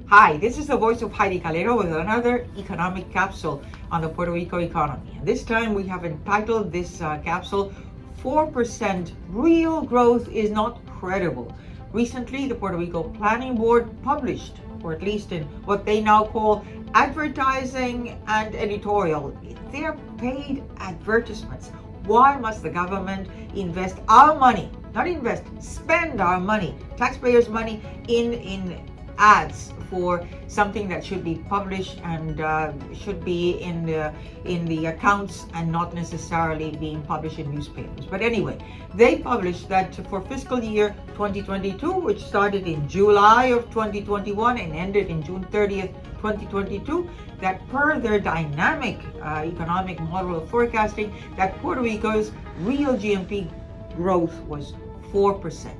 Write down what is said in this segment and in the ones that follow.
Hi, this is the voice of Heidie Calero with another economic capsule on the Puerto Rico economy. And this time we have entitled this capsule, 4% Real Growth is Not Credible. Recently, the Puerto Rico Planning Board published, or at least in what they now call advertising and editorial, they're paid advertisements. Why must the government invest our money, not invest, spend our money, taxpayers' money in ads for something that should be published and should be in the accounts and not necessarily being published in newspapers? But anyway, they published that for fiscal year 2022, which started in July of 2021 and ended in June 30th, 2022, that per their dynamic economic model of forecasting, that Puerto Rico's real GNP growth was 4%.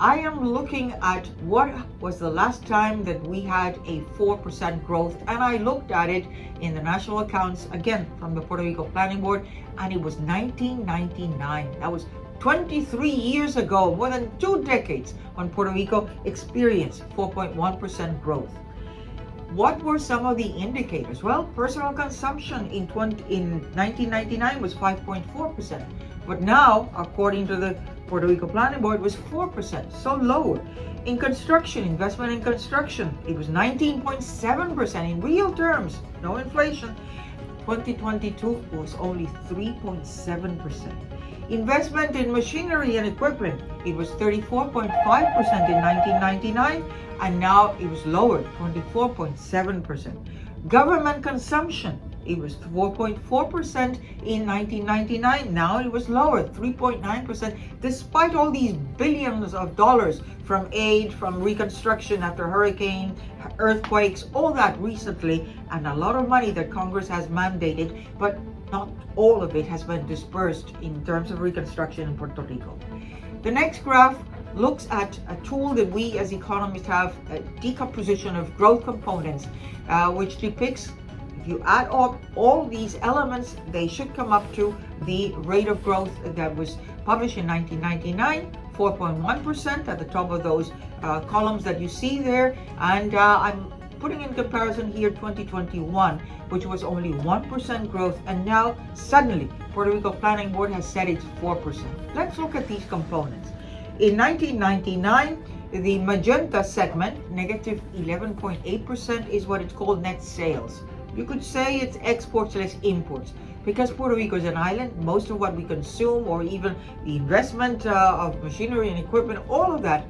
I am looking at what was the last time that we had a 4% growth, and I looked at it in the national accounts, again, from the Puerto Rico Planning Board, and it was 1999. That was 23 years ago, more than 2 decades, when Puerto Rico experienced 4.1% growth. What were some of the indicators? Well, personal consumption in 1999 was 5.4%, but now, according to the Puerto Rico Planning Board, was 4%, so lower. In construction, investment in construction, it was 19.7% in real terms, no inflation. 2022 was only 3.7%. Investment in machinery and equipment, it was 34.5% in 1999, and now it was lowered, 24.7%. Government consumption, it was 4.4% in 1999. Now it was lowered, 3.9%, despite all these billions of dollars from aid, from reconstruction after hurricane, earthquakes, all that recently, and a lot of money that Congress has mandated, but not all of it has been dispersed in terms of reconstruction in Puerto Rico. The next graph looks at a tool that we as economists have, a decomposition of growth components, which depicts, if you add up all these elements, they should come up to the rate of growth that was published in 1999, 4.1% at the top of those columns that you see there. And I'm putting in comparison here 2021, which was only 1% growth, and now suddenly Puerto Rico Planning Board has said it's 4%. Let's look at these components. In 1999, the magenta segment, negative 11.8%, is what it's called net sales. You could say it's exports less imports. Because Puerto Rico is an island, most of what we consume, or even the investment of machinery and equipment, all of that,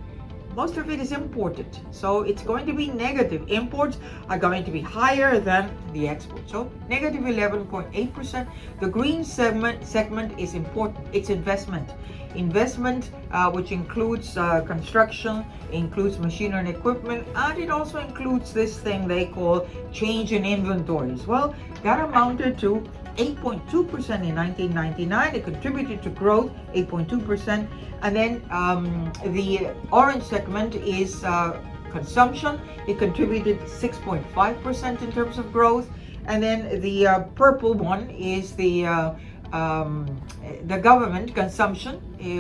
most of it is imported. So it's going to be negative. Imports are going to be higher than the exports. So negative 11.8%. The green segment is important. It's investment. Investment, which includes construction, includes machinery and equipment, and it also includes this thing they call change in inventories. Well, that amounted to 8.2% in 1999. It contributed to growth, 8.2%. And then the orange segment is consumption. It contributed 6.5% in terms of growth. And then the purple one is the government consumption,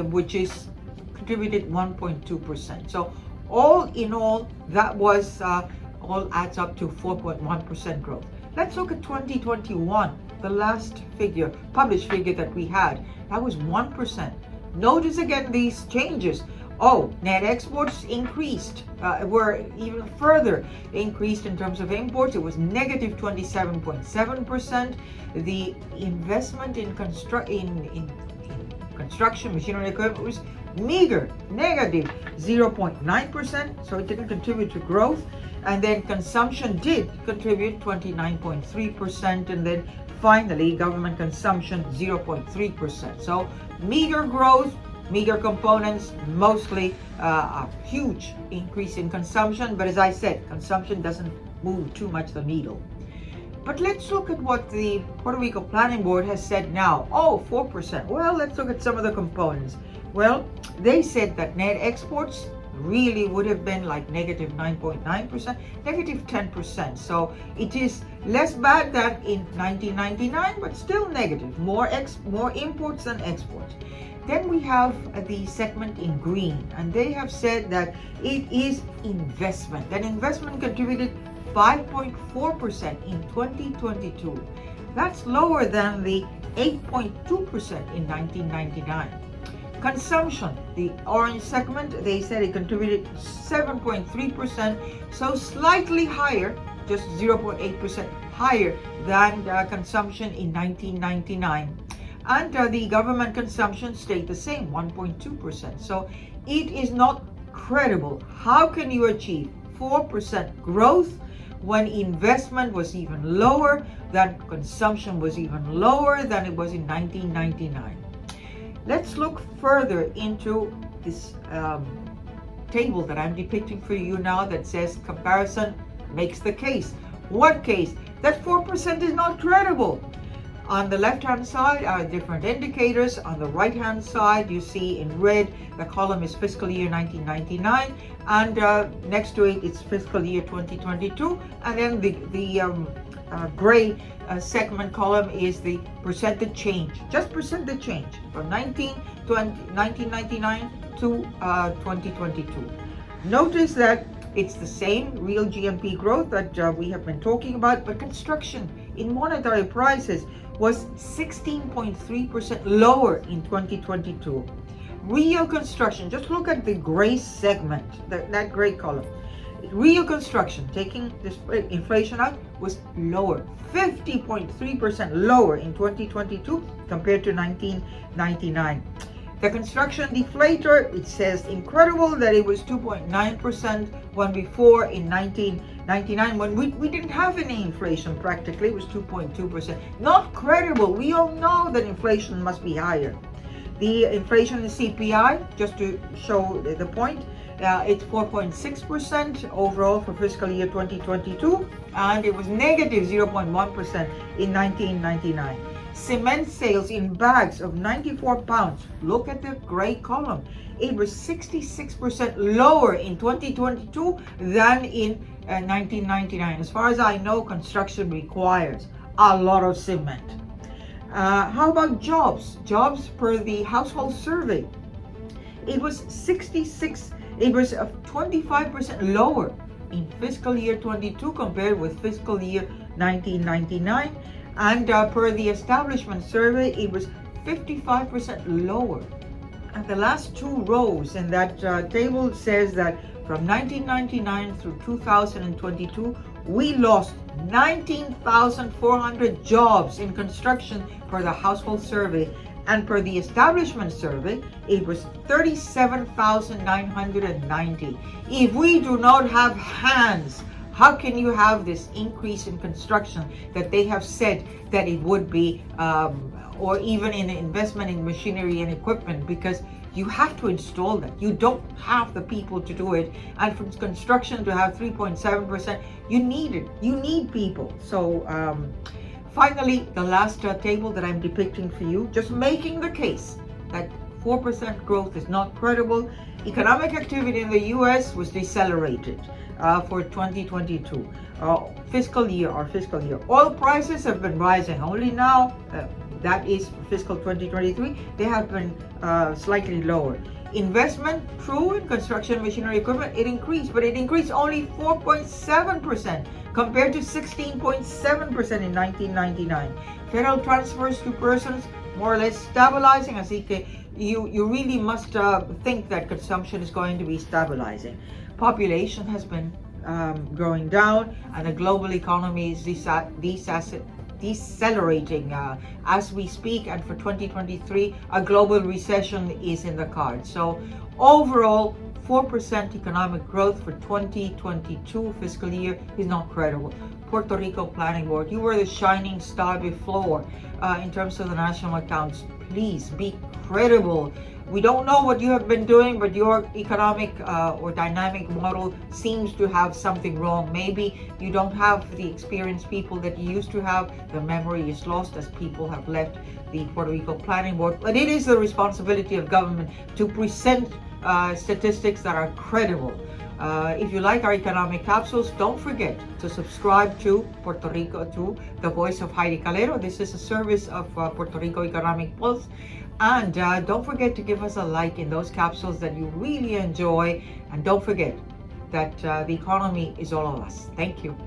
which is contributed 1.2%. So all in all, that was all adds up to 4.1% growth. Let's look at 2021, the last figure, published figure that we had. That was 1%. Notice again these changes. Oh, net exports increased, were even further increased in terms of imports. It was negative 27.7%. The investment in construction, machinery and equipment was meager, negative 0.9%, so it didn't contribute to growth. And then consumption did contribute 29.3%, and then finally government consumption 0.3%. So meager growth, meager components, mostly a huge increase in consumption. But as I said, consumption doesn't move too much the needle. But let's look at what the Puerto Rico Planning Board has said now. Oh, 4%. Well, let's look at some of the components. Well, they said that net exports really would have been like negative 9.9%, negative 10%. So it is less bad than in 1999, but still negative. More imports than exports. Then we have the segment in green, and they have said that it is investment. That investment contributed 5.4% in 2022. That's lower than the 8.2% in 1999. Consumption, the orange segment, they said it contributed 7.3%, so slightly higher, just 0.8% higher than consumption in 1999. And the government consumption stayed the same, 1.2%. So it is not credible. How can you achieve 4% growth when investment was even lower, than consumption was even lower than it was in 1999? Let's look further into this table that I'm depicting for you now that says comparison makes the case. What case? That 4% is not credible. On the left-hand side are different indicators. On the right-hand side, you see in red, the column is fiscal year 1999, and next to it, it's fiscal year 2022, and then the gray segment column is the percentage change, just percentage change from 1999 to 2022. Notice that it's the same real GNP growth that we have been talking about, but construction in monetary prices was 16.3% lower in 2022. Real construction, just look at the gray segment, that gray column. Real construction, taking this inflation out, was lower, 50.3% lower in 2022 compared to 1999. The construction deflator, it says incredible that it was 2.9% when before in 1999, when we didn't have any inflation practically, it was 2.2%. Not credible. We all know that inflation must be higher. The inflation in CPI, just to show the point, it's 4.6% overall for fiscal year 2022, and it was negative 0.1% in 1999. Cement sales in bags of 94 pounds, look at the gray column, it was 66% lower in 2022 than in 1999. As far as I know, construction requires a lot of cement. How about jobs? Jobs per the household survey, it was 25% lower in fiscal year 22 compared with fiscal year 1999. And per the establishment survey, it was 55% lower. And the last two rows in that table says that from 1999 through 2022, we lost 19,400 jobs in construction per the household survey. And per the establishment survey, it was 37,990. If we do not have hands, how can you have this increase in construction that they have said that it would be, or even in investment in machinery and equipment? Because you have to install that. You don't have the people to do it. And from construction to have 3.7%, you need it. You need people. So finally, the last table that I'm depicting for you, just making the case that 4% growth is not credible. Economic activity in the U.S. was decelerated for 2022 fiscal year. Oil prices have been rising only now. That is fiscal 2023. They have been slightly lower. Investment, true, in construction machinery equipment, it increased, but it increased only 4.7% compared to 16.7% in 1999. Federal transfers to persons, more or less stabilizing. Así que you really must think that consumption is going to be stabilizing. Population has been going down, and the global economy is decelerating as we speak, and for 2023 a global recession is in the cards. So overall, 4% economic growth for 2022 fiscal year is not credible. Puerto Rico Planning Board, you were the shining star before in terms of the national accounts. Please be credible. We don't know what you have been doing, but your economic or dynamic model seems to have something wrong. Maybe you don't have the experienced people that you used to have. The memory is lost as people have left the Puerto Rico Planning Board. But it is the responsibility of government to present statistics that are credible. If you like our economic capsules, don't forget to subscribe to Puerto Rico, to the voice of Heidie Calero. This is a service of Puerto Rico Economic Pulse. And don't forget to give us a like in those capsules that you really enjoy. And don't forget that the economy is all of us. Thank you.